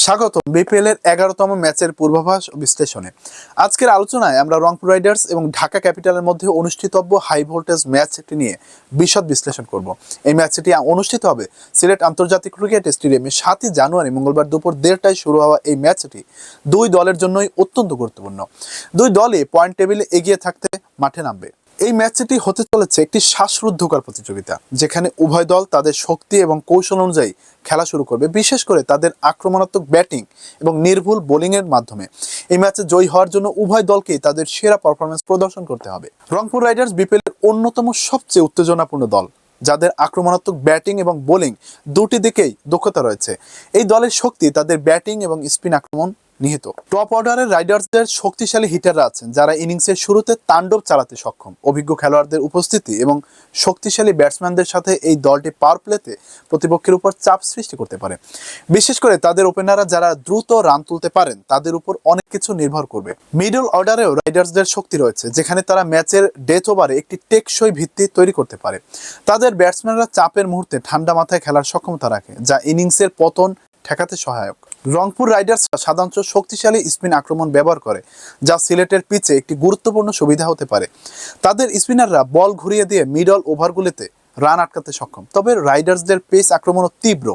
স্বাগতম বিপিএল এর 11তম ম্যাচের পূর্বাভাস ও বিশ্লেষণে। আজকের আলোচনায় আমরা রংপুর রাইডার্স এবং ঢাকা ক্যাপিটালের মধ্যে অনুষ্ঠিতব্য হাই ভোল্টেজ ম্যাচটি নিয়ে বিশদ বিশ্লেষণ করব। এই ম্যাচটি অনুষ্ঠিত হবে সিলেট আন্তর্জাতিক ক্রিকেট স্টেডিয়ামে 7ই জানুয়ারি মঙ্গলবার দুপুর 1:30টায় শুরু হওয়া এই ম্যাচটি দুই দলের জন্যই অত্যন্ত গুরুত্বপূর্ণ। দুই দলই পয়েন্ট টেবিলে এগিয়ে থাকতে মাঠে নামবে। এই ম্যাচটি হতে চলেছে একটি শ্বাসরুদ্ধকর প্রতিযোগিতা, যেখানে উভয় দল তাদের শক্তি এবং কৌশল অনুযায়ী খেলা শুরু করবে, বিশেষ করে তাদের আক্রমণাত্মক ব্যাটিং এবং নির্ভুল বোলিংয়ের মাধ্যমে। এই ম্যাচে জয়ী হওয়ার জন্য উভয় দলকেই তাদের সেরা পারফরমেন্স প্রদর্শন করতে হবে। রংপুর রাইডার্স বিপিএল এর অন্যতম সবচেয়ে উত্তেজনাপূর্ণ দল, যাদের আক্রমণাত্মক ব্যাটিং এবং বোলিং দুটি দিকেই দক্ষতা রয়েছে। এই দলের শক্তি তাদের ব্যাটিং এবং স্পিন আক্রমণ নিহিত। টপ অর্ডারের রাইডার্সদের শক্তিশালী হিটাররা আছেন, যারা ইনিংসের শুরুতে তাণ্ডব চালাতে সক্ষম। অভিজ্ঞ খেলোয়াড়দের উপস্থিতি এবং শক্তিশালী ব্যাটসম্যানদের সাথে এই দলটি পাওয়ার প্লেতে প্রতিপক্ষের উপর চাপ সৃষ্টি করতে পারে। বিশেষ করে তাদের ওপেনাররা যারা দ্রুত রান তুলতে পারেন, তাদের উপর অনেক কিছু নির্ভর করবে। মিডল অর্ডারেও রাইডার্সদের শক্তি রয়েছে, যেখানে তারা ম্যাচের ডেথ ওভারে একটি টেকসই ভিত্তি তৈরি করতে পারে। তাদের ব্যাটসম্যানরা চাপের মুহূর্তে ঠান্ডা মাথায় খেলার সক্ষমতা রাখে, যা ইনিংসের পতন ঠেকাতে সহায়ক। রংপুর রাইডার্স সাধারণত শক্তিশালী স্পিন আক্রমণ ব্যবহার করে, যা সিলেটের পিচে একটি গুরুত্বপূর্ণ সুবিধা হতে পারে। তাদের স্পিনাররা বল ঘুরিয়ে দিয়ে মিডল ওভারগুলিতে রান আটকাতে সক্ষম। তবে রাইডার্সদের পেস আক্রমণও তীব্র,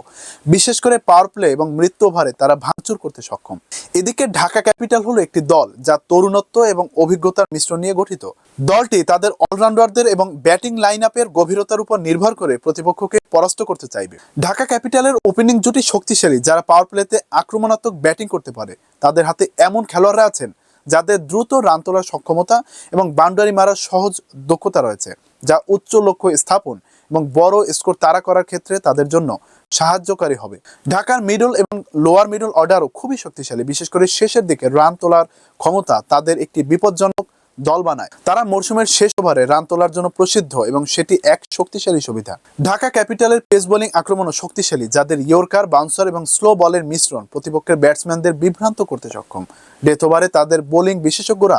বিশেষ করে পাওয়ার প্লে এবং মৃত্যু ওভারে তারা ভাঙচুর করতে সক্ষম। এদিকে ঢাকা ক্যাপিটাল হলো একটি দল যা তরুণত্ব এবং অভিজ্ঞতার মিশ্রণ নিয়ে গঠিত। দলটি তাদের অলরাউন্ডারদের এবং ব্যাটিং লাইন আপের গভীরতার উপর নির্ভর করে প্রতিপক্ষকে পরাস্ত করতে চাইবে। ঢাকা ক্যাপিটালের ওপেনিং জুটি শক্তিশালী, যারা পাওয়ার প্লেতে আক্রমণাত্মক ব্যাটিং করতে পারে। তাদের হাতে এমন খেলোয়াড়রা আছেন যাদের দ্রুত রান তোলার সক্ষমতা এবং বাউন্ডারি মারার সহজ দক্ষতা রয়েছে, যা উচ্চ লক্ষ্য স্থাপন এবং বড় স্কোর তাড়া করার ক্ষেত্রে তাদের জন্য সাহায্যকারী হবে। ঢাকার মিডল এবং লোয়ার মিডল অর্ডারও খুবই শক্তিশালী, বিশেষ করে শেষের দিকে রান তোলার ক্ষমতা তাদের একটি বিপজ্জনক দল বানায়। তারা মরশুমের শেষ ওভারে রান তোলার জন্য প্রসিদ্ধ এবং সেটি এক শক্তিশালী সুবিধা। ঢাকা ক্যাপিটালের পেস বোলিং আক্রমণও শক্তিশালী, যাদের ইয়র্কার, বাউন্সার এবং স্লো বলের মিশ্রণ প্রতিপক্ষের ব্যাটসম্যানদের বিভ্রান্ত করতে সক্ষম। ডেথ ওভারে তাদের বোলিং বিশেষজ্ঞরা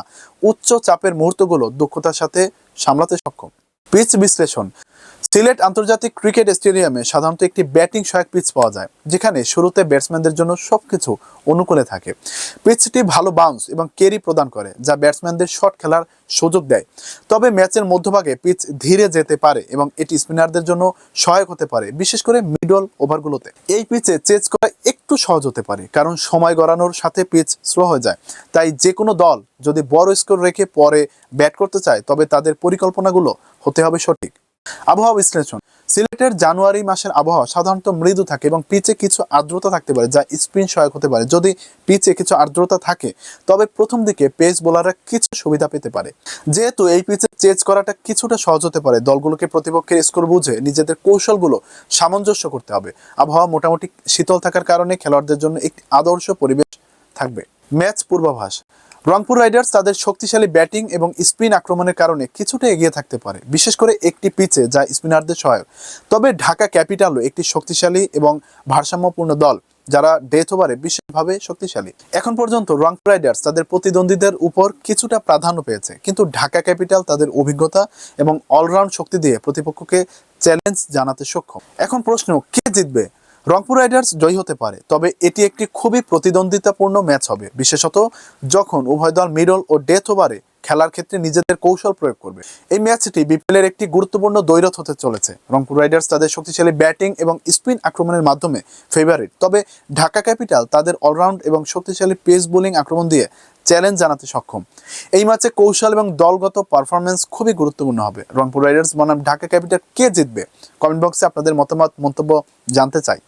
উচ্চ চাপের মুহূর্তগুলো দক্ষতার সাথে সামলাতে সক্ষম। পিচ বিশ্লেষণ। সিলেট আন্তর্জাতিক ক্রিকেট স্টেডিয়ামে সাধারণত একটি ব্যাটিং সহায়ক পিচ পাওয়া যায়, যেখানে শুরুতে ব্যাটসম্যানদের জন্য সবকিছু অনুকূলে থাকে। পিচটি ভালো বাউন্স এবং ক্যারি প্রদান করে, যা ব্যাটসম্যানদের শট খেলার সুযোগ দেয়। তবে ম্যাচের মধ্যভাগে পিচ ধীরে যেতে পারে এবং এটি স্পিনারদের জন্য সহায়ক হতে পারে, বিশেষ করে মিডল ওভারগুলোতে। এই পিচে চেজ করা একটু সহজ হতে পারে, কারণ সময় গড়ানোর সাথে পিচ স্লো হয়ে যায়। তাই যে কোনো দল যদি বড় স্কোর রেখে পরে ব্যাট করতে চায়, তবে তাদের পরিকল্পনাগুলো হতে হবে সঠিক। আবহাওয়া বিশ্লেষণ। সিলেটের জানুয়ারি মাসের আবহাওয়া সাধারণত মৃদু থাকে এবং পিচে কিছু আর্দ্রতা থাকতে পারে, যা স্পিন সহায়ক হতে পারে। যদি পিচে কিছু আর্দ্রতা থাকে, তবে প্রথম দিকে পেস বোলাররা কিছু সুবিধা পেতে পারে। যেহেতু এই পিচে চেজ করাটা কিছুটা সহজ হতে পারে, দলগুলোকে প্রতিপক্ষের স্কোর বুঝে নিজেদের কৌশলগুলো সামঞ্জস্য করতে হবে। আবহাওয়া মোটামুটি শীতল থাকার কারণে খেলোয়াড়দের জন্য একটি আদর্শ পরিবেশ থাকবে। ম্যাচ পূর্বাভাস। রংপুর রাইডার্স তাদের শক্তিশালী ব্যাটিং এবং স্পিন আক্রমণের কারণে কিছুটা এগিয়ে থাকতে পারে, বিশেষ করে একটি পিচে যা স্পিনারদের সহায়ক। তবে ঢাকা ক্যাপিটালও একটি শক্তিশালী এবং ভারসাম্যপূর্ণ দল, যারা ডেথ ওভারে বিশেষভাবে শক্তিশালী। এখন পর্যন্ত রংপুর রাইডার্স তাদের প্রতিদ্বন্দ্বীদের উপর কিছুটা প্রাধান্য পেয়েছে, কিন্তু ঢাকা ক্যাপিটাল তাদের অভিজ্ঞতা এবং অলরাউন্ড শক্তি দিয়ে প্রতিপক্ষকে চ্যালেঞ্জ জানাতে সক্ষম। এখন প্রশ্ন, কে জিতবে? রংপুর রাইডার্স জয়ী হতে পারে, তবে এটি একটি খুবই প্রতিদ্বন্দ্বিতাপূর্ণ ম্যাচ হবে, বিশেষত যখন উভয় দল মিডল ও ডেথ ওভারে খেলার ক্ষেত্রে নিজেদের কৌশল প্রয়োগ করবে। এই ম্যাচটি বিপিএলের একটি গুরুত্বপূর্ণ দ্বৈরথ হতে চলেছে। রংপুর রাইডার্স তাদের শক্তিশালী ব্যাটিং এবং স্পিন আক্রমণের মাধ্যমে ফেভারিট, তবে ঢাকা ক্যাপিটাল তাদের অলরাউন্ড এবং শক্তিশালী পেস বোলিং আক্রমণ দিয়ে চ্যালেঞ্জ জানাতে সক্ষম। এই ম্যাচে কৌশল এবং দলগত পারফরমেন্স খুবই গুরুত্বপূর্ণ হবে। রংপুর রাইডার্স বনাম ঢাকা ক্যাপিটাল কে জিতবে? কমেন্ট বক্সে আপনাদের মতামত মন্তব্য জানতে চাই।